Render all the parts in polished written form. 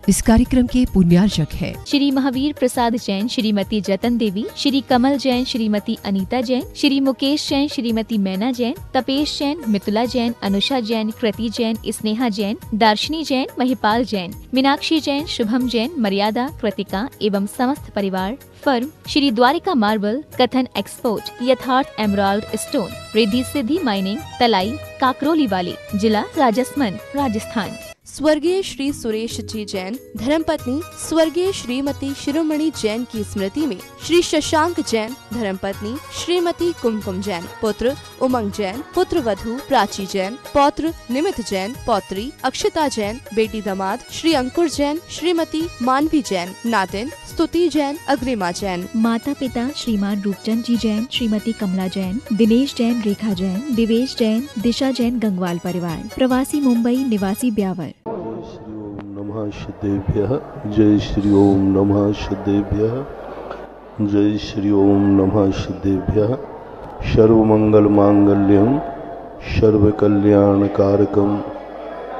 इस कार्यक्रम के पुण्यार्चक है श्री महावीर प्रसाद जैन, श्रीमती जतन देवी, श्री कमल जैन, श्रीमती अनीता जैन, श्री मुकेश जैन, श्रीमती मैना जैन, तपेश जैन, मितुला जैन, अनुषा जैन, कृति जैन, स्नेहा जैन, दर्शनी जैन, महिपाल जैन, मीनाक्षी जैन, शुभम जैन, मर्यादा, कृतिका एवं समस्त परिवार। फर्म श्री द्वारिका मार्बल, कथन एक्सपोर्ट, यथार्थ emerald stone, Riddhi Siddhi mining, तलाई, काकरोली वाली, जिला राजसमंद, राजस्थान। स्वर्गीय श्री सुरेश जी जैन, धर्मपत्नी स्वर्गीय श्रीमती शिरोमणि जैन की स्मृति में श्री शशांक जैन, धर्मपत्नी श्रीमती कुमकुम जैन, पुत्र उमंग जैन, पुत्र वधू प्राची जैन, पौत्र निमित जैन, पौत्री अक्षता जैन, बेटी दामाद श्री अंकुर जैन, श्रीमती मानवी जैन, नातिन स्तुति जैन, अग्रिमा जैन। माता पिता श्रीमान रूपचंद जी जैन, श्रीमती कमला जैन, दिनेश जैन, रेखा जैन, दिवेश जैन, दिशा जैन, गंगवाल परिवार। प्रवासी मुंबई, निवासी ब्यावर। श्री ओम नमः सिद्धेभ्यः। जय श्री ओम नमः सिद्धेभ्यः। जय श्री ओम नमः सिद्धेभ्यः। सर्वमंगल मांगल्यम सर्वकल्याणकारकम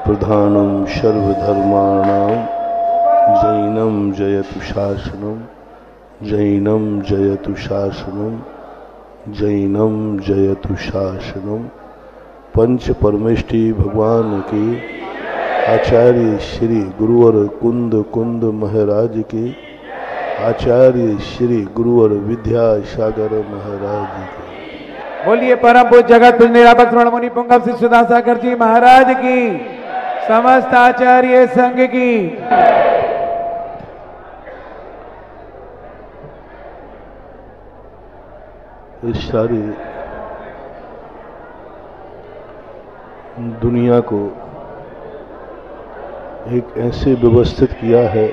प्रधानम सर्वधर्माणां जैनम जयतु शासनम। जैनम जयतु शासनम। जैनम जयतु शासनम। पंच परमेष्टि भगवान की आचार्य श्री गुरुवर कुंद कुंद महाराज के, आचार्य श्री गुरुवर विद्यासागर महाराज के। बोलिए परम पूज्य जगत निरापक श्रवण मुनि पुंगव श्री सुधासागर जी महाराज की, समस्त आचार्य संघ की। इस सारी दुनिया को एक ऐसे व्यवस्थित किया है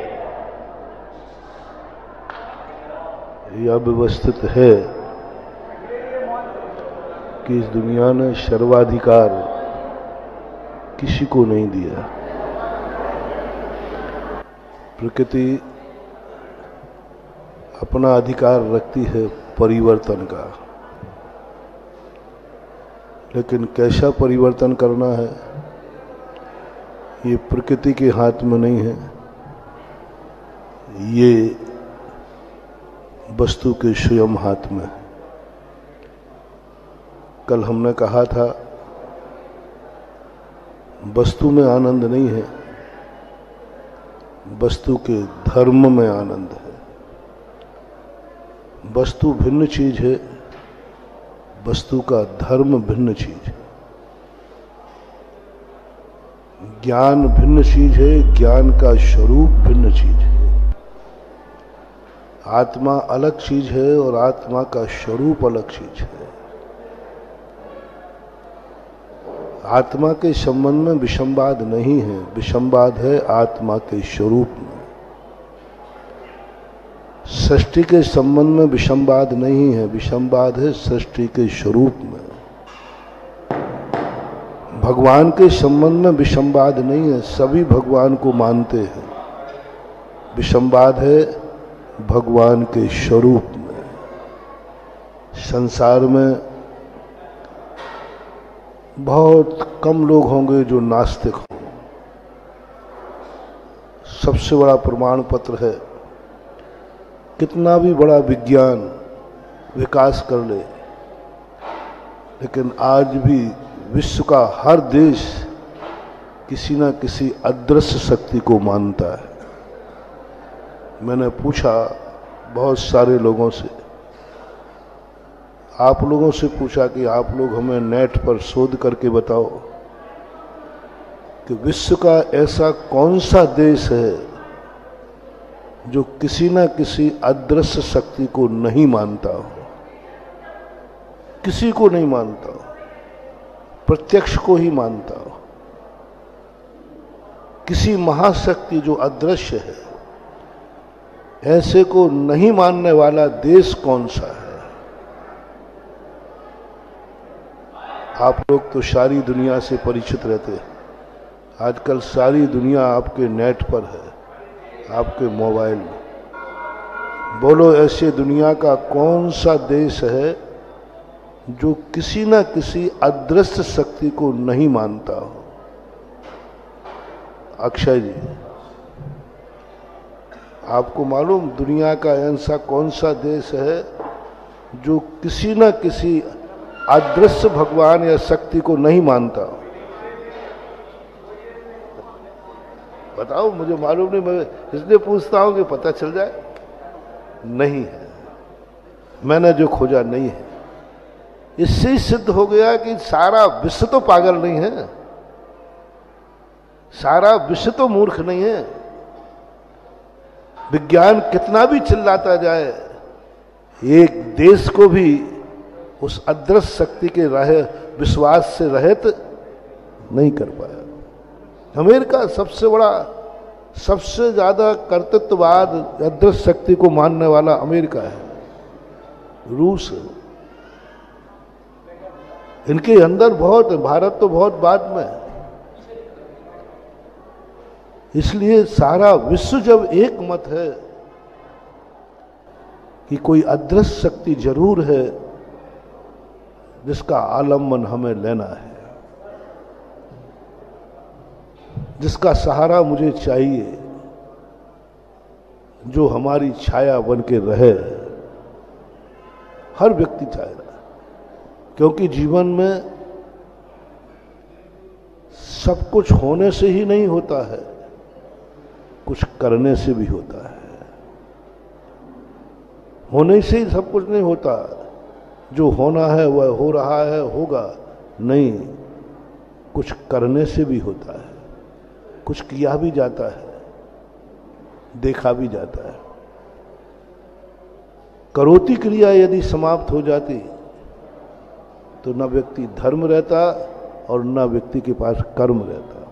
या व्यवस्थित है कि इस दुनिया ने सर्वाधिकार किसी को नहीं दिया। प्रकृति अपना अधिकार रखती है परिवर्तन का, लेकिन कैसा परिवर्तन करना है ये प्रकृति के हाथ में नहीं है, ये वस्तु के स्वयं हाथ में है। कल हमने कहा था वस्तु में आनंद नहीं है, वस्तु के धर्म में आनंद है। वस्तु भिन्न चीज है, वस्तु का धर्म भिन्न चीज है। ज्ञान भिन्न चीज है, ज्ञान का स्वरूप भिन्न चीज है। आत्मा अलग चीज है और आत्मा का स्वरूप अलग चीज है। आत्मा के संबंध में विषमवाद नहीं है, विषमवाद है आत्मा के स्वरूप में। सृष्टि के संबंध में विषमवाद नहीं है, विषमवाद है सृष्टि के स्वरूप में। भगवान के संबंध में विषमवाद नहीं है, सभी भगवान को मानते हैं। विषमवाद है भगवान के स्वरूप में। संसार में बहुत कम लोग होंगे जो नास्तिक हों। सबसे बड़ा प्रमाण पत्र है, कितना भी बड़ा विज्ञान विकास कर ले, लेकिन आज भी विश्व का हर देश किसी न किसी अदृश्य शक्ति को मानता है। मैंने पूछा बहुत सारे लोगों से, आप लोगों से पूछा कि आप लोग हमें नेट पर शोध करके बताओ कि विश्व का ऐसा कौन सा देश है जो किसी न किसी अदृश्य शक्ति को नहीं मानता हो। किसी को नहीं मानता हो, प्रत्यक्ष को ही मानता हो। किसी महाशक्ति जो अदृश्य है, ऐसे को नहीं मानने वाला देश कौन सा है? आप लोग तो सारी दुनिया से परिचित रहते हैं। आजकल सारी दुनिया आपके नेट पर है, आपके मोबाइल में। बोलो ऐसे दुनिया का कौन सा देश है जो किसी न किसी अदृश्य शक्ति को नहीं मानता हो? अक्षय जी, आपको मालूम दुनिया का ऐसा कौन सा देश है जो किसी न किसी अदृश्य भगवान या शक्ति को नहीं मानता? बताओ, मुझे मालूम नहीं, मैं इसलिए पूछता हूं कि पता चल जाए। नहीं है, मैंने जो खोजा नहीं है। इससे सिद्ध हो गया कि सारा विश्व तो पागल नहीं है, सारा विश्व तो मूर्ख नहीं है। विज्ञान कितना भी चिल्लाता जाए, एक देश को भी उस अदृश्य शक्ति के विश्वास से रहित नहीं कर पाया। अमेरिका सबसे बड़ा, सबसे ज्यादा कर्तृत्ववाद अदृश्य शक्ति को मानने वाला अमेरिका है, रूस है। इनके अंदर बहुत, भारत तो बहुत बाद में है। इसलिए सारा विश्व जब एक मत है कि कोई अदृश्य शक्ति जरूर है जिसका आलम्बन हमें लेना है, जिसका सहारा मुझे चाहिए, जो हमारी छाया बन के रहे, हर व्यक्ति चाहेगा। क्योंकि जीवन में सब कुछ होने से ही नहीं होता है, कुछ करने से भी होता है। होने से ही सब कुछ नहीं होता, जो होना है वह हो रहा है, होगा नहीं, कुछ करने से भी होता है, कुछ किया भी जाता है, देखा भी जाता है। करोति क्रिया यदि समाप्त हो जाती तो न व्यक्ति धर्म रहता और न व्यक्ति के पास कर्म रहता।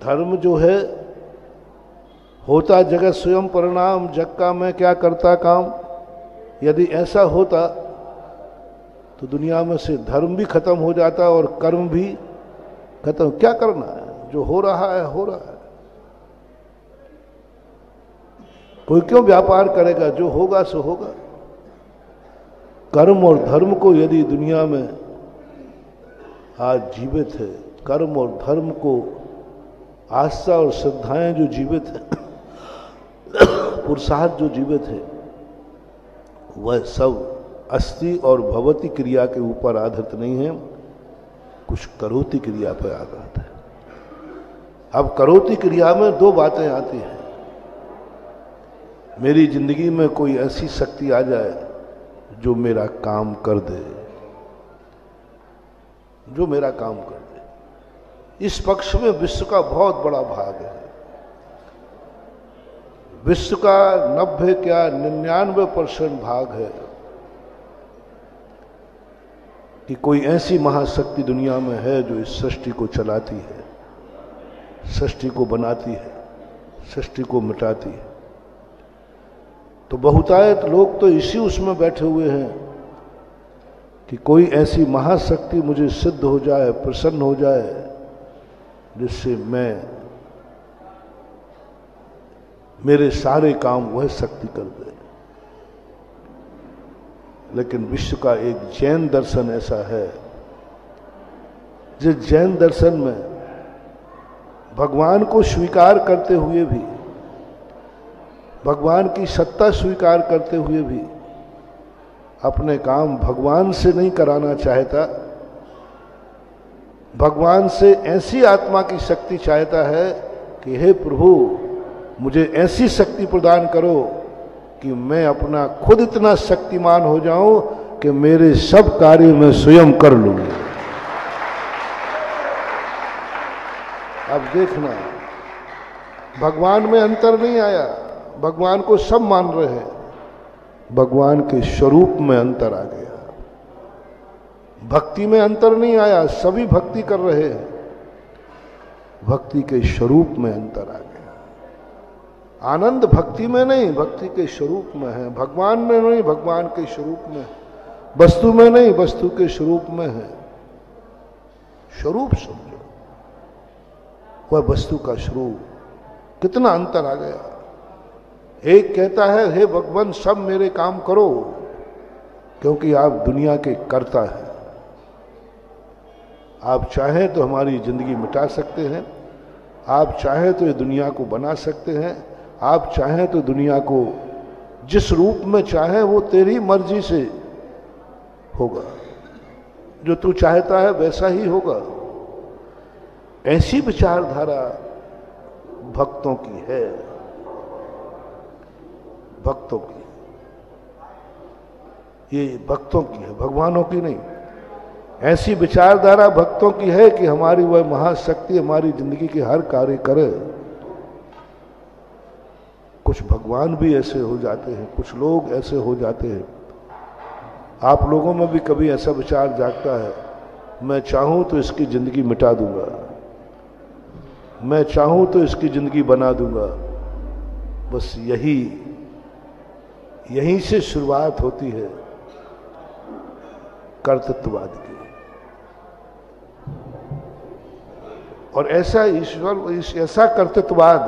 धर्म जो है होता जगत स्वयं परिणाम, जग का मैं क्या करता काम, यदि ऐसा होता तो दुनिया में से धर्म भी खत्म हो जाता और कर्म भी खत्म। क्या करना है, जो हो रहा है हो रहा है। कोई क्यों व्यापार करेगा, जो होगा सो होगा। कर्म और धर्म को यदि दुनिया में आज जीवित है, कर्म और धर्म को आस्था और श्रद्धाएं जो जीवित है, पुरुषार्थ जो जीवित है, वह सब अस्थि और भवती क्रिया के ऊपर आधारित नहीं है, कुछ करोति क्रिया पर आधारित है। अब करोति क्रिया में दो बातें आती हैं। मेरी जिंदगी में कोई ऐसी शक्ति आ जाए जो मेरा काम कर दे, जो मेरा काम कर दे। इस पक्ष में विश्व का बहुत बड़ा भाग है। विश्व का 90 क्या 99% भाग है कि कोई ऐसी महाशक्ति दुनिया में है जो इस सृष्टि को चलाती है, सृष्टि को बनाती है, सृष्टि को मिटाती है। तो बहुतायत लोग तो इसी उसमें बैठे हुए हैं कि कोई ऐसी महाशक्ति मुझे सिद्ध हो जाए, प्रसन्न हो जाए, जिससे मेरे सारे काम वह शक्ति कर दे। लेकिन विश्व का एक जैन दर्शन ऐसा है, जिस जैन दर्शन में भगवान को स्वीकार करते हुए भी, भगवान की सत्ता स्वीकार करते हुए भी अपने काम भगवान से नहीं कराना चाहता, भगवान से ऐसी आत्मा की शक्ति चाहता है कि हे प्रभु, मुझे ऐसी शक्ति प्रदान करो कि मैं अपना खुद इतना शक्तिमान हो जाऊं कि मेरे सब कार्य मैं स्वयं कर लूं। अब देखना, भगवान में अंतर नहीं आया, भगवान को सब मान रहे हैं, भगवान के स्वरूप में अंतर आ गया। भक्ति में अंतर नहीं आया, सभी भक्ति कर रहे हैं, भक्ति के स्वरूप में अंतर आ गया। आनंद भक्ति में नहीं, भक्ति के स्वरूप में है। भगवान में नहीं, भगवान के स्वरूप में। वस्तु में नहीं, वस्तु के स्वरूप में है। स्वरूप समझो, वह वस्तु का स्वरूप। कितना अंतर आ गया। एक कहता है हे भगवान सब मेरे काम करो, क्योंकि आप दुनिया के कर्ता हैं, आप चाहें तो हमारी जिंदगी मिटा सकते हैं, आप चाहें तो ये दुनिया को बना सकते हैं, आप चाहें तो दुनिया को जिस रूप में चाहे वो तेरी मर्जी से होगा, जो तू चाहता है वैसा ही होगा। ऐसी विचारधारा भक्तों की है, भक्तों की, ये भक्तों की है, भगवानों की नहीं। ऐसी विचारधारा भक्तों की है कि हमारी वह महाशक्ति हमारी जिंदगी के हर कार्य करे। कुछ भगवान भी ऐसे हो जाते हैं, कुछ लोग ऐसे हो जाते हैं। आप लोगों में भी कभी ऐसा विचार जागता है, मैं चाहूं तो इसकी जिंदगी मिटा दूंगा, मैं चाहूं तो इसकी जिंदगी बना दूंगा। बस यहीं से शुरुआत होती है कर्तृत्ववाद की। और ऐसा ऐसा कर्तृत्ववाद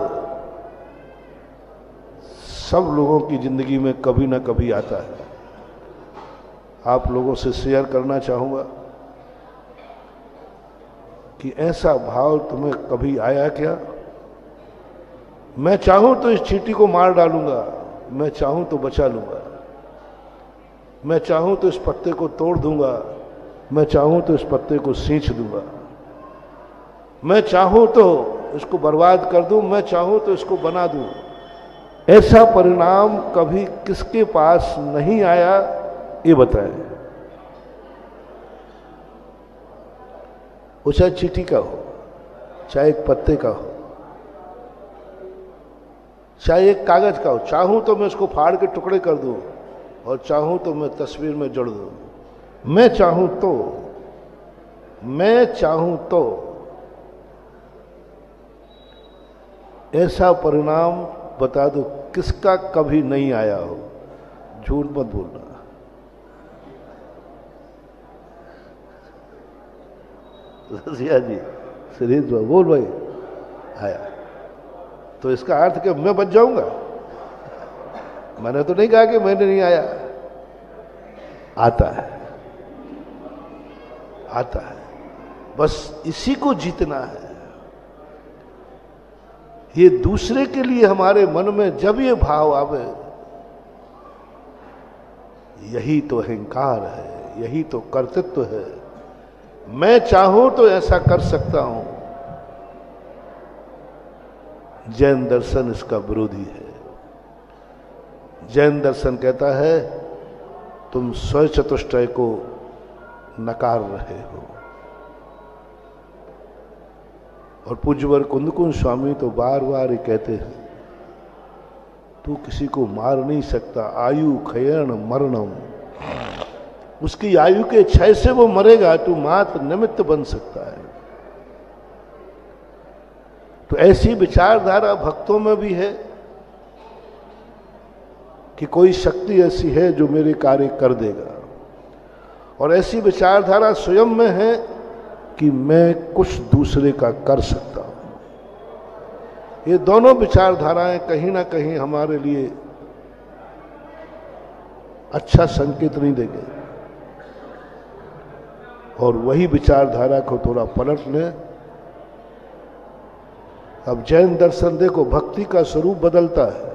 सब लोगों की जिंदगी में कभी ना कभी आता है। आप लोगों से शेयर करना चाहूंगा कि ऐसा भाव तुम्हें कभी आया क्या? मैं चाहूं तो इस चींटी को मार डालूंगा, मैं चाहूं तो बचा लूंगा, मैं चाहूं तो इस पत्ते को तोड़ दूंगा, मैं चाहूं तो इस पत्ते को सींच दूंगा, मैं चाहूं तो इसको बर्बाद कर दूं, मैं चाहूं तो इसको बना दूं। ऐसा परिणाम कभी किसके पास नहीं आया, ये बताएं। वो चाहे चींटी का हो, चाहे एक पत्ते का हो, चाहे एक कागज का हो। चाहूं तो मैं इसको फाड़ के टुकड़े कर दूं और चाहूं तो मैं तस्वीर में जोड़ दूं। मैं चाहूं तो ऐसा परिणाम बता दो किसका कभी नहीं आया हो। झूठ मत बोलना। रसिया जी, श्रीज बोल भाई, आया तो इसका अर्थ कि मैं बच जाऊंगा? मैंने तो नहीं कहा कि मैंने नहीं आया। आता है, आता है, बस इसी को जीतना है। ये दूसरे के लिए हमारे मन में जब ये भाव आवे, यही तो अहंकार है, यही तो कर्तृत्व है। मैं चाहूं तो ऐसा कर सकता हूं। जैन दर्शन इसका विरोधी है। जैन दर्शन कहता है तुम स्वचतुष्टय को नकार रहे हो। और पूज्यवर कुंदकुंज स्वामी तो बार बार ये कहते हैं तू किसी को मार नहीं सकता, आयु क्षयण मरणम। उसकी आयु के क्षय से वो मरेगा, तू मात्र निमित्त बन सकता है। तो ऐसी विचारधारा भक्तों में भी है कि कोई शक्ति ऐसी है जो मेरे कार्य कर देगा, और ऐसी विचारधारा स्वयं में है कि मैं कुछ दूसरे का कर सकता हूं। ये दोनों विचारधाराएं कहीं ना कहीं हमारे लिए अच्छा संकेत नहीं देंगे। और वही विचारधारा को थोड़ा पलट लें। अब जैन दर्शन देखो, भक्ति का स्वरूप बदलता है।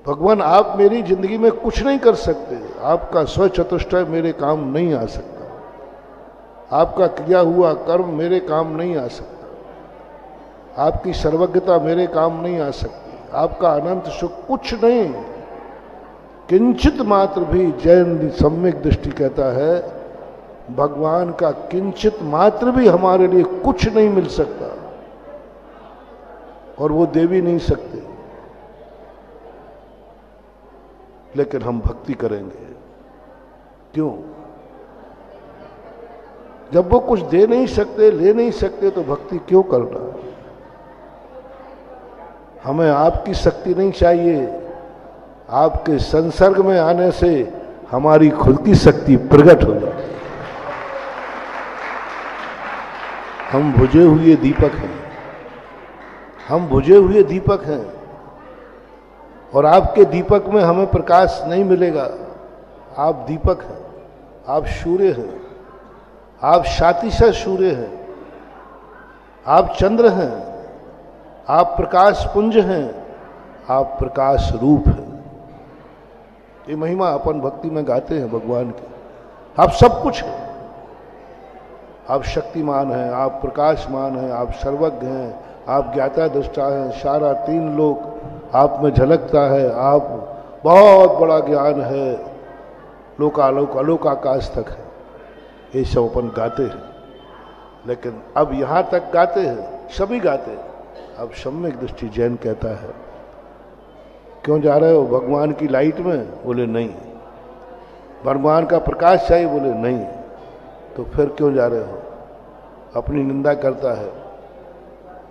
भगवान आप मेरी जिंदगी में कुछ नहीं कर सकते, आपका स्वचतुष्टय मेरे काम नहीं आ सकता, आपका किया हुआ कर्म मेरे काम नहीं आ सकता, आपकी सर्वज्ञता मेरे काम नहीं आ सकती, आपका अनंत सुख कुछ नहीं, किंचित मात्र भी। जैन सम्यक दृष्टि कहता है भगवान का किंचित मात्र भी हमारे लिए कुछ नहीं मिल सकता, और वो दे भी नहीं सकते। लेकिन हम भक्ति करेंगे क्यों? जब वो कुछ दे नहीं सकते, ले नहीं सकते, तो भक्ति क्यों करना? हमें आपकी शक्ति नहीं चाहिए, आपके संसर्ग में आने से हमारी खुद की शक्ति प्रकट हो जाती है। हम बुझे हुए दीपक हैं, हम बुझे हुए दीपक हैं, और आपके दीपक में हमें प्रकाश नहीं मिलेगा। आप दीपक हैं, आप सूर्य हैं, आप शातिशा सूर्य हैं, आप चंद्र हैं, आप प्रकाश पुंज हैं, आप प्रकाश रूप हैं। ये महिमा अपन भक्ति में गाते हैं भगवान की। आप सब कुछ हैं, आप शक्तिमान हैं, आप प्रकाशमान हैं, आप सर्वज्ञ हैं, आप ज्ञाता दृष्टा हैं, सारा तीन लोक आप में झलकता है, आप बहुत बड़ा ज्ञान है, लोकालोक अलोक आकाश तक है। ये सब अपन गाते हैं, लेकिन अब यहाँ तक गाते हैं, सभी गाते हैं। अब सम्यक दृष्टि जैन कहता है, क्यों जा रहे हो भगवान की लाइट में? बोले नहीं। भगवान का प्रकाश चाहिए? बोले नहीं। तो फिर क्यों जा रहे हो? अपनी निंदा करता है,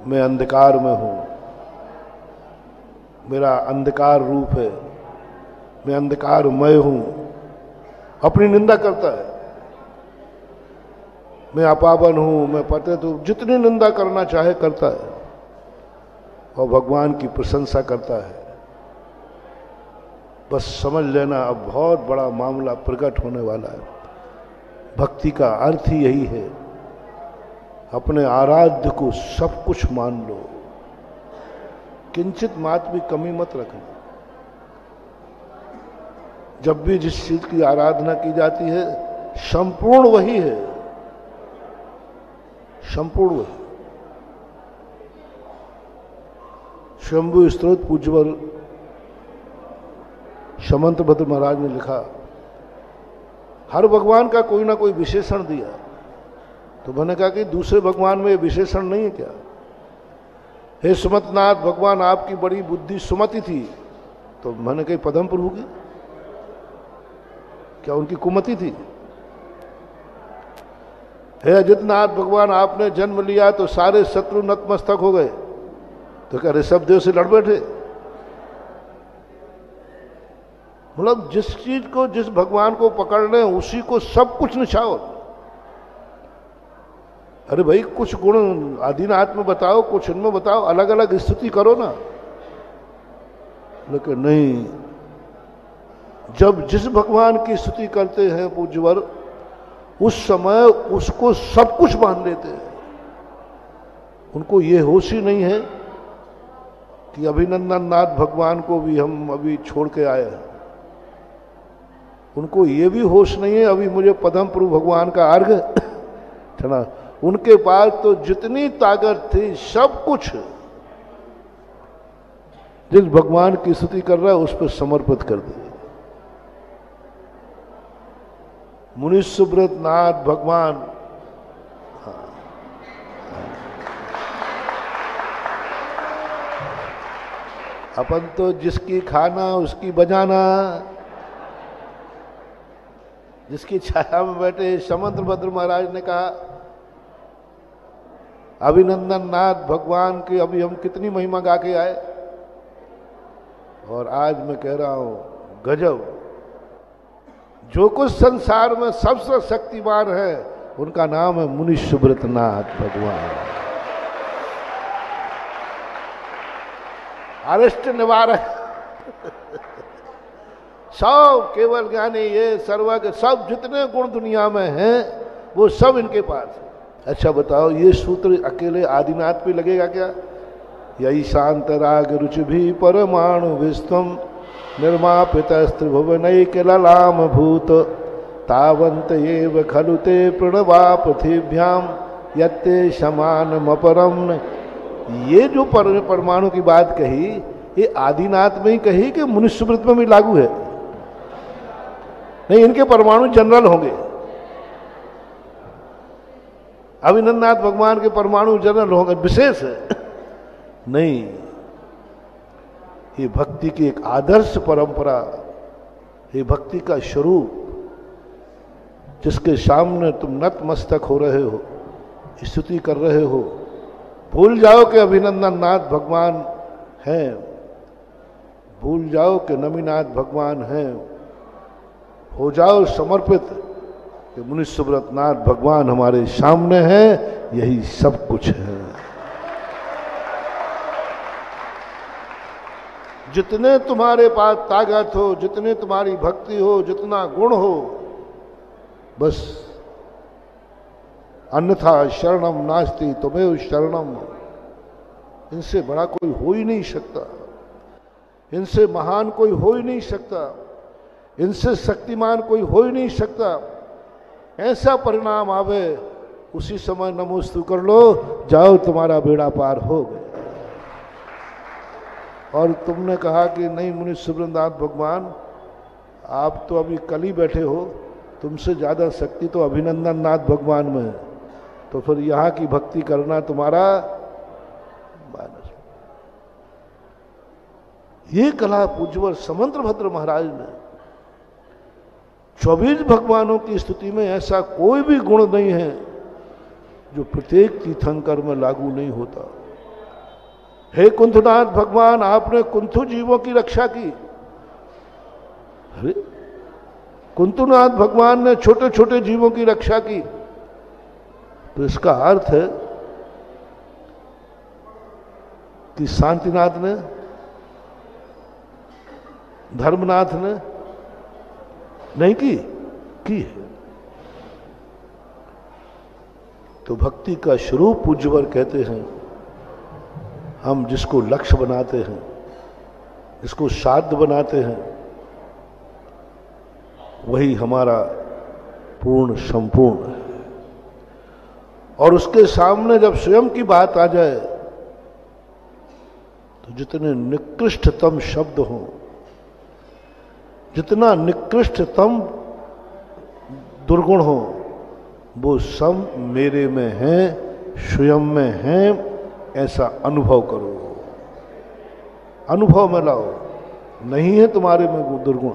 मैं अंधकार में हूं, मेरा अंधकार रूप है, मैं अंधकारमय हूं, अपनी निंदा करता है। मैं अपावन हूं, मैं पते तो जितनी निंदा करना चाहे करता है, और भगवान की प्रशंसा करता है। बस समझ लेना, अब बहुत बड़ा मामला प्रकट होने वाला है। भक्ति का अर्थ ही यही है, अपने आराध्य को सब कुछ मान लो, किंचित मात्र भी कमी मत रखना। जब भी जिस चीज की आराधना की जाती है, संपूर्ण वही है, संपूर्ण वही। शंभु स्तोत्र पूज्यवर समंत भद्र महाराज ने लिखा, हर भगवान का कोई ना कोई विशेषण दिया। तो मैंने कहा कि दूसरे भगवान में विशेषण नहीं है क्या? हे सुमतनाथ, भगवान आपकी बड़ी बुद्धि सुमति थी। तो मैंने कही पद्म प्रभु की क्या उनकी कुमति थी? हे अजितनाथ, भगवान आपने जन्म लिया तो सारे शत्रु नतमस्तक हो गए। तो क्या ऋषभ देव से लड़ बैठे? मतलब जिस चीज को, जिस भगवान को पकड़ लें उसी को सब कुछ निछाओ। अरे भाई कुछ गुण आदिनाथ में बताओ, कुछ इनमें बताओ, अलग अलग स्तुति करो ना। लेकिन नहीं, जब जिस भगवान की स्तुति करते हैं पूज्यवर, उस समय उसको सब कुछ मान लेते हैं। उनको ये होश ही नहीं है कि अभिनंदन नाथ भगवान को भी हम अभी छोड़ के आए हैं। उनको ये भी होश नहीं है अभी मुझे पद्म प्रभु भगवान का अर्घ चढ़ा। उनके पास तो जितनी ताकत थी सब कुछ जिस भगवान की स्तुति कर रहा है उस पर समर्पित कर दे। मुनि सुब्रत नाथ भगवान, अपन तो जिसकी खाना उसकी बजाना, जिसकी छाया में बैठे समंत भद्र महाराज ने कहा, अभिनंदन नाथ भगवान की अभी हम कितनी महिमा गा के आए, और आज मैं कह रहा हूं गजब। जो कुछ संसार में सबसे शक्तिमान है उनका नाम है मुनि सुब्रत नाथ भगवान। अरिष्ट निवारक सब केवल ज्ञानी, ये सर्वज्ञ, सब जितने गुण दुनिया में हैं वो सब इनके पास है। अच्छा बताओ, ये सूत्र अकेले आदिनाथ पे लगेगा क्या? यही शांत राग रुचि भी परमाणु विस्तम निर्मापित त्रिभुवनैक ललाम भूत तावंत एव खलु ते प्रणवा पृथिव्याम यत्ते समानमपरम। ये जो परमाणु की बात कही, ये आदिनाथ में ही कही कि मुनिस्मृत में भी लागू है? नहीं, इनके परमाणु जनरल होंगे। अभिनंदनाथ भगवान के परमाणु जनरल होंगे, विशेष है नहीं। ये भक्ति की एक आदर्श परंपरा, ये भक्ति का स्वरूप जिसके सामने तुम नतमस्तक हो रहे हो, स्तुति कर रहे हो। भूल जाओ कि अभिनंदन नाथ भगवान हैं, भूल जाओ कि नमीनाथ भगवान हैं, हो जाओ समर्पित कि मुनि सुब्रत नाथ भगवान हमारे सामने हैं, यही सब कुछ है। जितने तुम्हारे पास ताकत हो, जितने तुम्हारी भक्ति हो, जितना गुण हो, बस अन्यथा शरणम नास्ति त्वमेव शरणम, इनसे बड़ा कोई हो ही नहीं सकता, इनसे महान कोई हो ही नहीं सकता, इनसे शक्तिमान कोई हो ही नहीं सकता। ऐसा परिणाम आवे, उसी समय नमोस्तु कर लो, जाओ तुम्हारा बेड़ा पार हो गया। और तुमने कहा कि नहीं मुनि सुब्रनाथ भगवान, आप तो अभी कल ही बैठे हो, तुमसे ज्यादा शक्ति तो अभिनंदन नाथ भगवान में है, तो फिर यहाँ की भक्ति करना तुम्हारा मानस। ये कला पूज्यवर समंतभद्र महाराज ने 24 भगवानों की स्तुति में ऐसा कोई भी गुण नहीं है जो प्रत्येक तीर्थंकर में लागू नहीं होता। हे कुंथनाथ भगवान, आपने कुंथु जीवों की रक्षा की। अरे कुंथनाथ भगवान ने छोटे छोटे जीवों की रक्षा की, तो इसका अर्थ है कि शांतिनाथ ने, धर्मनाथ ने नहीं की है। तो भक्ति का स्वरूप पूज्यवर कहते हैं, हम जिसको लक्ष्य बनाते हैं, जिसको साध्य बनाते हैं, वही हमारा पूर्ण संपूर्ण है। और उसके सामने जब स्वयं की बात आ जाए तो जितने निकृष्टतम शब्द हों, जितना निकृष्टतम दुर्गुण हो, वो सब मेरे में है, स्वयं में है, ऐसा अनुभव करो, अनुभव में लाओ। नहीं है तुम्हारे में वो दुर्गुण,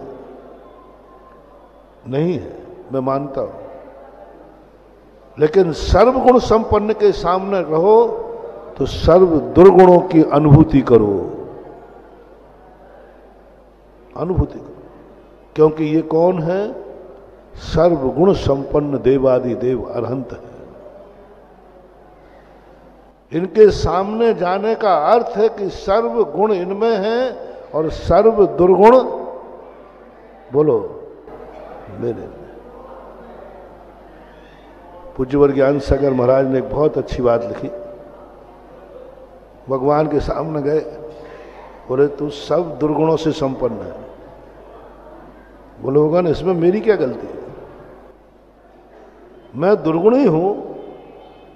नहीं है, मैं मानता हूं, लेकिन सर्वगुण संपन्न के सामने रहो तो सर्व दुर्गुणों की अनुभूति करो, अनुभूति करो। क्योंकि ये कौन है? सर्वगुण संपन्न देवादि देव अरहंत है। इनके सामने जाने का अर्थ है कि सर्व गुण इनमें है और सर्व दुर्गुण, बोलो, मेरे में। पूज्यवर ज्ञान सागर महाराज ने एक बहुत अच्छी बात लिखी। भगवान के सामने गए, बोले तू सब दुर्गुणों से संपन्न है। बोले भगवान, इसमें मेरी क्या गलती है? मैं दुर्गुणी हूं,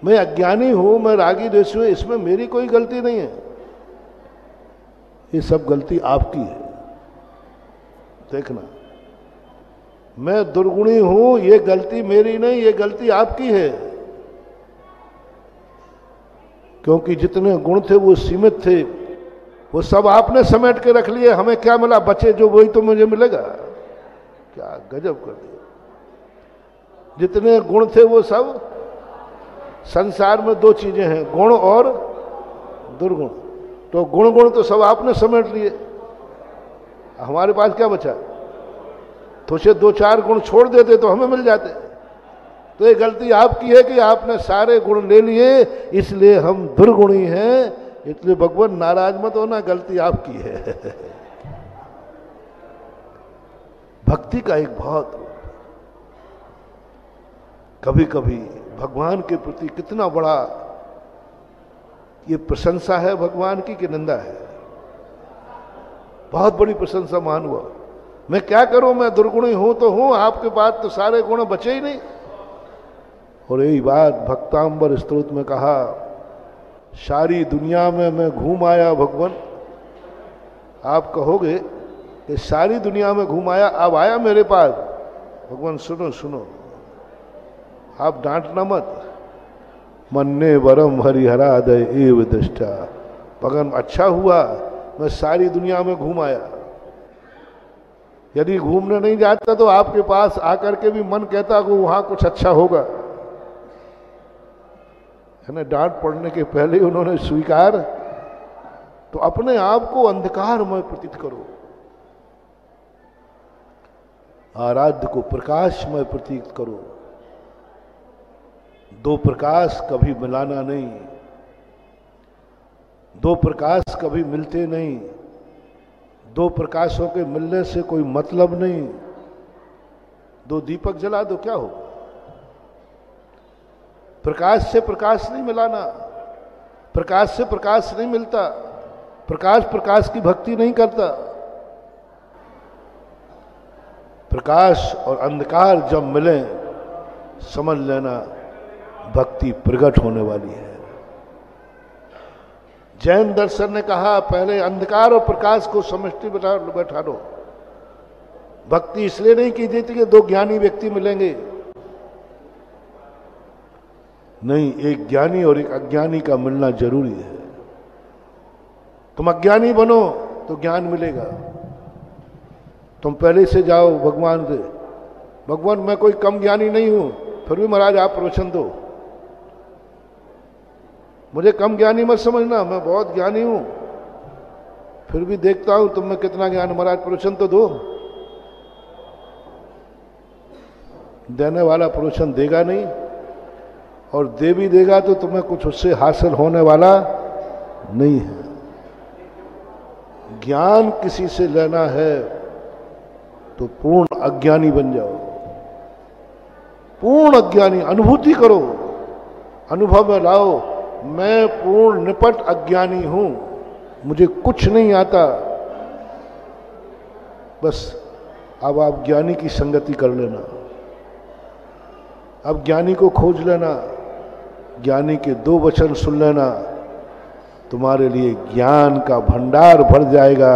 मैं अज्ञानी हूं, मैं रागी द्वेषी हूं, इसमें मेरी कोई गलती नहीं है। ये सब गलती आपकी है। देखना, मैं दुर्गुणी हूं, ये गलती मेरी नहीं, ये गलती आपकी है। क्योंकि जितने गुण थे वो सीमित थे, वो सब आपने समेट के रख लिए। हमें क्या मिला? बचे जो वही तो मुझे मिलेगा। क्या गजब कर दिया। जितने गुण थे वो सब, संसार में दो चीजें हैं, गुण और दुर्गुण। तो गुण गुण तो सब आपने समेट लिए, हमारे पास क्या बचा? तो उसे दो चार गुण छोड़ देते तो हमें मिल जाते। तो ये गलती आपकी है कि आपने सारे गुण ले लिए, इसलिए हम दुर्गुणी हैं। इसलिए भगवान नाराज मत होना, गलती आपकी है। भक्ति का एक बहुत, कभी कभी भगवान के प्रति कितना बड़ा ये प्रशंसा है भगवान की कि निंदा है। बहुत बड़ी प्रशंसा मान हुआ। मैं क्या करूं, मैं दुर्गुणी हूं तो हूं, आपके पास तो सारे गुण बचे ही नहीं। और यही बात भक्तांबर स्तोत्र में कहा, सारी दुनिया में मैं घूम आया भगवान। आप कहोगे कि सारी दुनिया में घूम आया, अब आया मेरे पास। भगवान सुनो सुनो, आप डांटना मत। मन्ने वरम हरिहरादय एव दृष्टा। भगवान अच्छा हुआ मैं सारी दुनिया में घूम आया। यदि घूमने नहीं जाता तो आपके पास आकर के भी मन कहता कि वहां कुछ अच्छा होगा। है ना, डांट पड़ने के पहले उन्होंने स्वीकार। तो अपने आप को अंधकारमय प्रतीत करो, आराध्य को प्रकाशमय प्रतीत करो। दो प्रकाश कभी मिलाना नहीं, दो प्रकाश कभी मिलते नहीं, दो प्रकाशों के मिलने से कोई मतलब नहीं। दो दीपक जला दो, क्या हो? प्रकाश से प्रकाश नहीं मिलाना, प्रकाश से प्रकाश नहीं मिलता, प्रकाश प्रकाश की भक्ति नहीं करता। प्रकाश और अंधकार जब मिले समझ लेना भक्ति प्रकट होने वाली है। जैन दर्शन ने कहा पहले अंधकार और प्रकाश को समष्टि बैठा दो। भक्ति इसलिए नहीं की जाती कि दो ज्ञानी व्यक्ति मिलेंगे, नहीं, एक ज्ञानी और एक अज्ञानी का मिलना जरूरी है। तुम अज्ञानी बनो तो ज्ञान मिलेगा। तुम पहले से जाओ भगवान से, भगवान मैं कोई कम ज्ञानी नहीं हूं, फिर भी महाराज आप प्रवचन दो, मुझे कम ज्ञानी मत समझना, मैं बहुत ज्ञानी हूं, फिर भी देखता हूं तुम में कितना ज्ञान, महाराज प्रवचन तो दो। देने वाला प्रवचन देगा नहीं, और दे भी देगा तो तुम्हें कुछ उससे हासिल होने वाला नहीं है। ज्ञान किसी से लेना है तो पूर्ण अज्ञानी बन जाओ, पूर्ण अज्ञानी, अनुभूति करो, अनुभव में लाओ, मैं पूर्ण निपट अज्ञानी हूं, मुझे कुछ नहीं आता। बस अब आप ज्ञानी की संगति कर लेना, अब ज्ञानी को खोज लेना, ज्ञानी के दो वचन सुन लेना, तुम्हारे लिए ज्ञान का भंडार भर जाएगा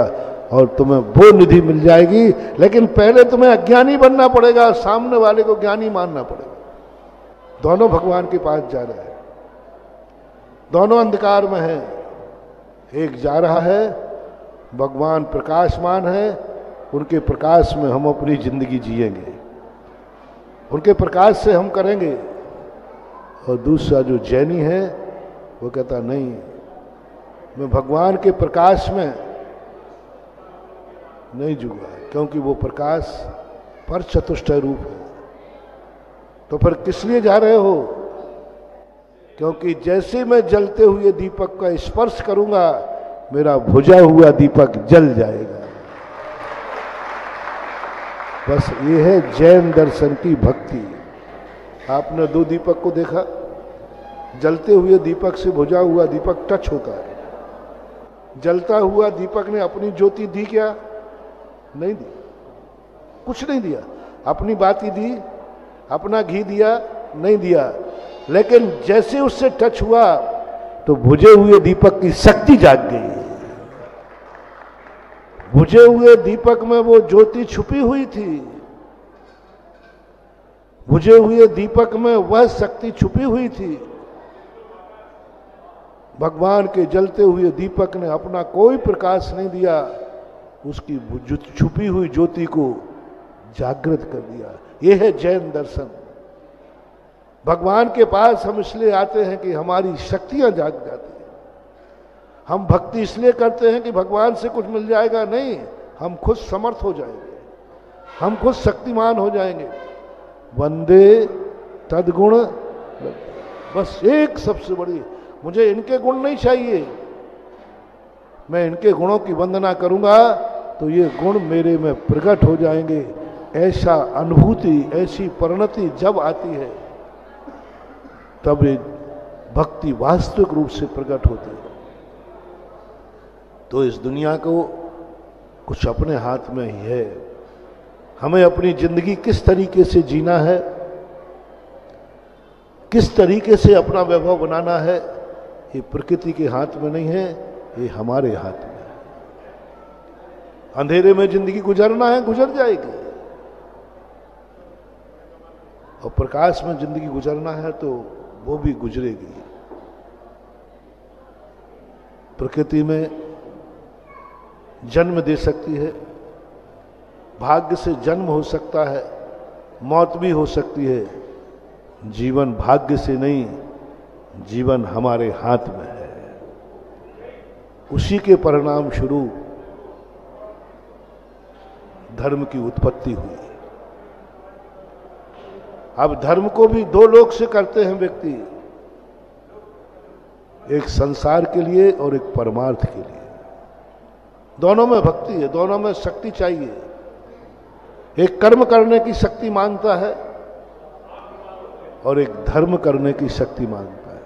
और तुम्हें वो निधि मिल जाएगी। लेकिन पहले तुम्हें अज्ञानी बनना पड़ेगा, सामने वाले को ज्ञानी मानना पड़ेगा। दोनों भगवान के पास जा रहे हैं, दोनों अंधकार में है। एक जा रहा है, भगवान प्रकाशमान है, उनके प्रकाश में हम अपनी जिंदगी जिएंगे, उनके प्रकाश से हम करेंगे। और दूसरा जो जैनी है वो कहता नहीं, मैं भगवान के प्रकाश में नहीं जुड़ा, क्योंकि वो प्रकाश पर चतुष्टय रूप है। तो फिर किस लिए जा रहे हो? क्योंकि जैसे मैं जलते हुए दीपक का स्पर्श करूंगा, मेरा बुझा हुआ दीपक जल जाएगा। बस ये है जैन दर्शन की भक्ति। आपने दो दीपक को देखा, जलते हुए दीपक से बुझा हुआ दीपक टच होता है। जलता हुआ दीपक ने अपनी ज्योति दी क्या? नहीं दी, कुछ नहीं दिया। अपनी बाती दी, अपना घी दिया? नहीं दिया। लेकिन जैसे उससे टच हुआ तो बुझे हुए दीपक की शक्ति जाग गई। बुझे हुए दीपक में वो ज्योति छुपी हुई थी, बुझे हुए दीपक में वह शक्ति छुपी हुई थी। भगवान के जलते हुए दीपक ने अपना कोई प्रकाश नहीं दिया, उसकी छुपी हुई ज्योति को जागृत कर दिया। यह है जैन दर्शन। भगवान के पास हम इसलिए आते हैं कि हमारी शक्तियां जाग जाती हैं। हम भक्ति इसलिए करते हैं कि भगवान से कुछ मिल जाएगा, नहीं, हम खुद समर्थ हो जाएंगे, हम खुद शक्तिमान हो जाएंगे। वंदे तद्गुण, बस एक सबसे बड़ी, मुझे इनके गुण नहीं चाहिए, मैं इनके गुणों की वंदना करूंगा तो ये गुण मेरे में प्रकट हो जाएंगे। ऐसा अनुभूति, ऐसी परिणति जब आती है तब ये भक्ति वास्तविक रूप से प्रकट होती है। तो इस दुनिया को कुछ अपने हाथ में ही है। हमें अपनी जिंदगी किस तरीके से जीना है, किस तरीके से अपना वैभव बनाना है, ये प्रकृति के हाथ में नहीं है, ये हमारे हाथ में है। अंधेरे में जिंदगी गुजरना है, गुजर जाएगी, और प्रकाश में जिंदगी गुजरना है तो वो भी गुजरेगी। प्रकृति में जन्म दे सकती है, भाग्य से जन्म हो सकता है, मौत भी हो सकती है। जीवन भाग्य से नहीं, जीवन हमारे हाथ में है। उसी के परिणाम स्वरूप धर्म की उत्पत्ति हुई। अब धर्म को भी दो लोग से करते हैं व्यक्ति, एक संसार के लिए और एक परमार्थ के लिए। दोनों में भक्ति है, दोनों में शक्ति चाहिए। एक कर्म करने की शक्ति मांगता है और एक धर्म करने की शक्ति मांगता है।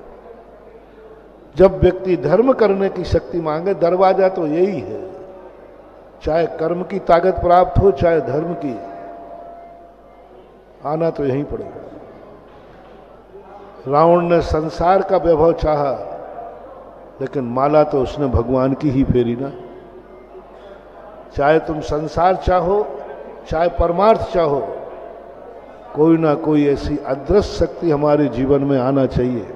जब व्यक्ति धर्म करने की शक्ति मांगे, दरवाजा तो यही है, चाहे कर्म की ताकत प्राप्त हो चाहे धर्म की, आना तो यहीं पड़ेगा। रावण ने संसार का वैभव चाहा, लेकिन माला तो उसने भगवान की ही फेरी ना। चाहे तुम संसार चाहो चाहे परमार्थ चाहो, कोई ना कोई ऐसी अदृश्य शक्ति हमारे जीवन में आना चाहिए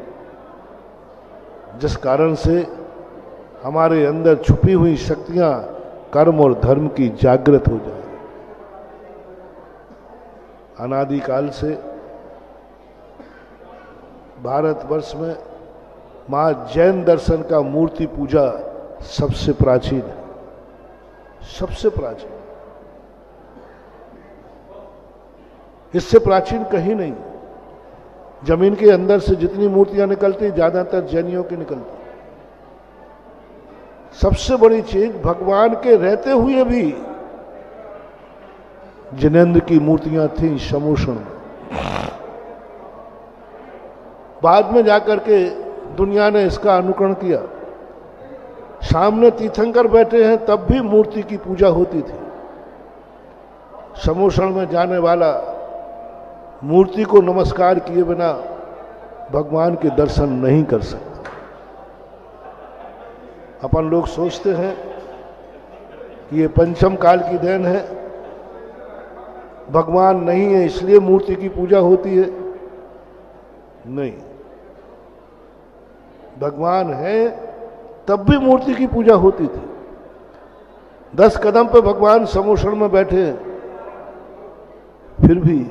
जिस कारण से हमारे अंदर छुपी हुई शक्तियां कर्म और धर्म की जागृत हो जाए। अनादिकाल से भारतवर्ष में मां जैन दर्शन का मूर्ति पूजा सबसे प्राचीन है, सबसे प्राचीन, इससे प्राचीन कहीं नहीं। जमीन के अंदर से जितनी मूर्तियां निकलती ज्यादातर जैनियों की निकलती। सबसे बड़ी चीज, भगवान के रहते हुए भी जिनेंद्र की मूर्तियां थी समोषण में। बाद में जाकर के दुनिया ने इसका अनुकरण किया। सामने तीर्थंकर बैठे हैं तब भी मूर्ति की पूजा होती थी। समोषण में जाने वाला मूर्ति को नमस्कार किए बिना भगवान के दर्शन नहीं कर सकता। अपन लोग सोचते हैं कि ये पंचम काल की देन है, भगवान नहीं है इसलिए मूर्ति की पूजा होती है। नहीं, भगवान है तब भी मूर्ति की पूजा होती थी। 10 कदम पे भगवान समोषण में बैठे हैं, फिर भी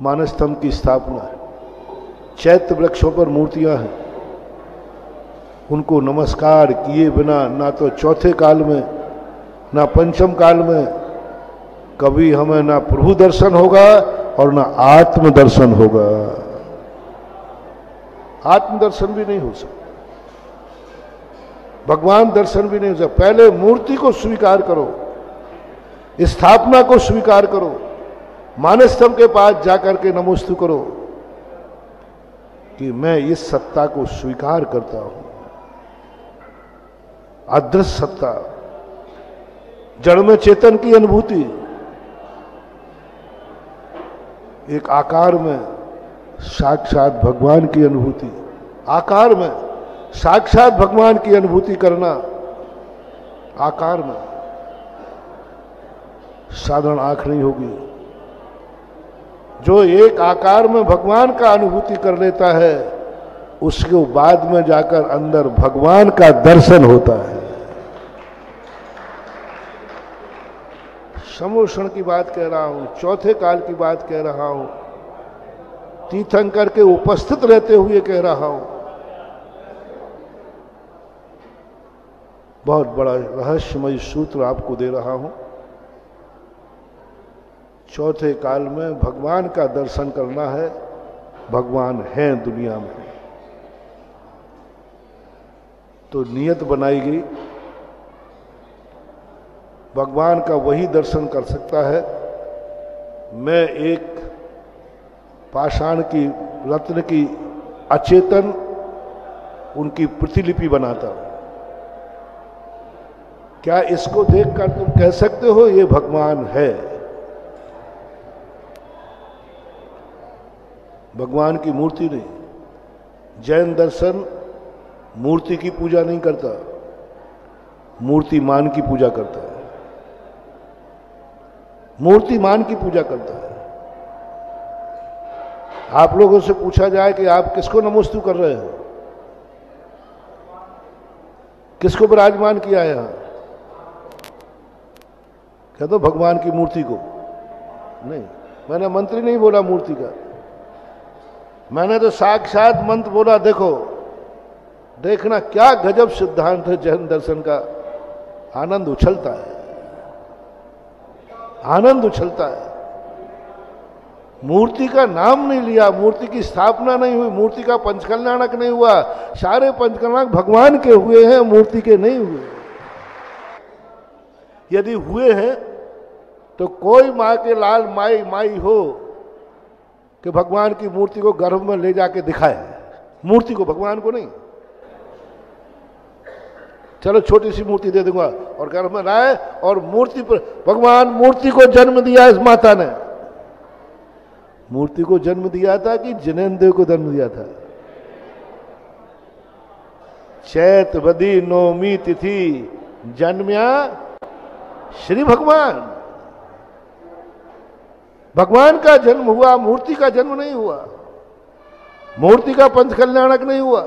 मानस्तंभ की स्थापना है। चैत्र वृक्षों पर मूर्तियां हैं, उनको नमस्कार किए बिना ना तो चौथे काल में ना पंचम काल में कभी हमें ना प्रभु दर्शन होगा और ना आत्म दर्शन होगा। आत्म दर्शन भी नहीं हो सकता, भगवान दर्शन भी नहीं हो सकता। पहले मूर्ति को स्वीकार करो, स्थापना को स्वीकार करो, मानस्तंभ के पास जाकर के नमोस्तु करो कि मैं इस सत्ता को स्वीकार करता हूं। अदृश्य सत्ता, जड़ में चेतन की अनुभूति, एक आकार में साक्षात भगवान की अनुभूति, आकार में साक्षात भगवान की अनुभूति करना, आकार में साधारण आंख नहीं होगी। जो एक आकार में भगवान का अनुभूति कर लेता है उसके बाद में जाकर अंदर भगवान का दर्शन होता है। समोषण की बात कह रहा हूं, चौथे काल की बात कह रहा हूं, तीर्थंकर के उपस्थित रहते हुए कह रहा हूं। बहुत बड़ा रहस्यमय सूत्र आपको दे रहा हूं। चौथे काल में भगवान का दर्शन करना है, भगवान है दुनिया में, तो नियत बनाई गई। भगवान का वही दर्शन कर सकता है। मैं एक पाषाण की, रत्न की अचेतन उनकी प्रतिलिपि बनाता हूं। क्या इसको देखकर तुम कह सकते हो ये भगवान है? भगवान की मूर्ति नहीं। जैन दर्शन मूर्ति की पूजा नहीं करता, मूर्तिमान की पूजा करता है। मूर्तिमान की पूजा करता है। आप लोगों से पूछा जाए कि आप किसको नमोस्तु कर रहे हो, किसको विराजमान किया है यहां? कह दो भगवान की मूर्ति को। नहीं, मैंने मंत्र नहीं बोला मूर्ति का, मैंने तो साक्षात मंत्र बोला। देखो, देखना क्या गजब सिद्धांत है जैन दर्शन का। आनंद उछलता है, आनंद उछलता है। मूर्ति का नाम नहीं लिया, मूर्ति की स्थापना नहीं हुई, मूर्ति का पंचकल्याणक नहीं हुआ। सारे पंचकल्याणक भगवान के हुए हैं, मूर्ति के नहीं हुए। यदि हुए हैं तो कोई माँ के लाल माई माई हो कि भगवान की मूर्ति को गर्भ में ले जाके दिखाए, मूर्ति को, भगवान को नहीं। चलो छोटी सी मूर्ति दे दूंगा और घर में लाए और मूर्ति पर, भगवान मूर्ति को जन्म दिया इस माता ने। मूर्ति को जन्म दिया था कि जिनेंद्र को जन्म दिया था? चैत बदी नौमी तिथि जन्म्या श्री भगवान। भगवान का जन्म हुआ, मूर्ति का जन्म नहीं हुआ। मूर्ति का पंच कल्याणक नहीं हुआ।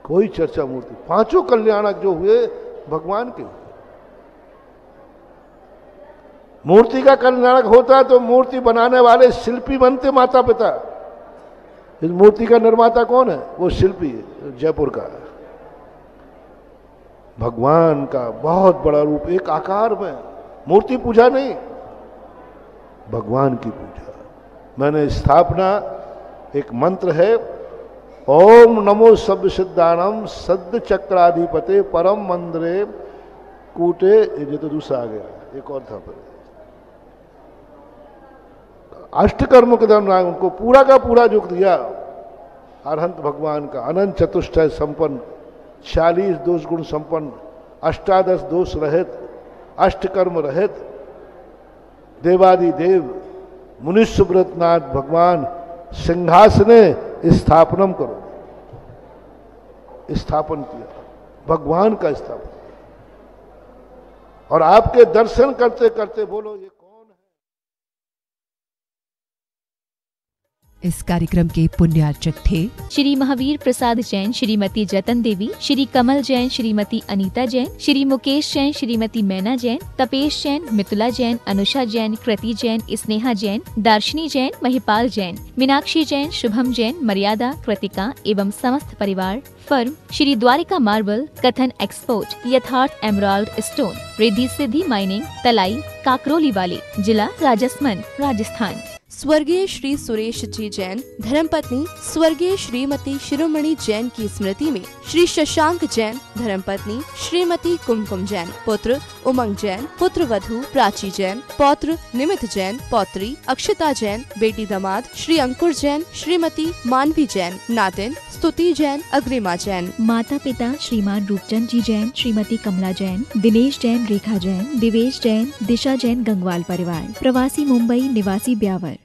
कोई चर्चा मूर्ति, पांचों कल्याणक जो हुए भगवान के। मूर्ति का कल्याणक होता तो मूर्ति बनाने वाले शिल्पी बनते, माता पिता। इस मूर्ति का निर्माता कौन है? वो शिल्पी है, जयपुर का। भगवान का बहुत बड़ा रूप, एक आकार में। मूर्ति पूजा नहीं, भगवान की पूजा। मैंने स्थापना, एक मंत्र है, ओम नमो सब्ब सिद्धानम सद्द चक्राधिपते परम मंद्रे कूटे। ये तो दूसरा आ गया, एक और था पर। अष्टकर्म के दौरान उनको पूरा का पूरा जो दिया, अरहंत भगवान का, अनंत चतुष्टय संपन्न, 46 दोष गुण संपन्न, 18 दोष रहित, अष्टकर्म रहित, देवादि देव मुनिष्यव्रतनाथ भगवान सिंहासने स्थापनम करो, स्थापन किया, भगवान का स्थापन। और आपके दर्शन करते करते बोलो ये कौन है? इस कार्यक्रम के पुण्यार्चक थे श्री महावीर प्रसाद जैन, श्रीमती जतन देवी, श्री कमल जैन, श्रीमती अनीता जैन, श्री मुकेश जैन, श्रीमती मैना जैन, तपेश जैन, मितुला जैन, अनुषा जैन, कृति जैन, स्नेहा जैन, दार्शनी जैन, महिपाल जैन, मीनाक्षी जैन, शुभम जैन, मर्यादा, कृतिका एवं समस्त परिवार। फर्म श्री द्वारिका मार्बल, कथन एक्सपोर्ट, यथार्थ emerald stone, Riddhi Siddhi mining, तलाई, काकरोली वाली, जिला राजसमंद, राजस्थान। स्वर्गीय श्री सुरेश जी जैन, धर्मपत्नी स्वर्गीय श्रीमती शिरोमणि जैन की स्मृति में श्री शशांक जैन, धर्मपत्नी श्रीमती कुमकुम जैन, पुत्र उमंग जैन, पुत्र वधू प्राची जैन, पौत्र निमित जैन, पौत्री अक्षता जैन, बेटी दामाद श्री अंकुर जैन, श्रीमती मानवी जैन, नातिन स्तुति जैन, अग्रिमा जैन। माता पिता श्रीमान रूपचंद जी जैन, श्रीमती कमला जैन, दिनेश जैन, रेखा जैन, दिवेश जैन, दिशा जैन, गंगवाल परिवार। प्रवासी मुंबई, निवासी ब्यावर।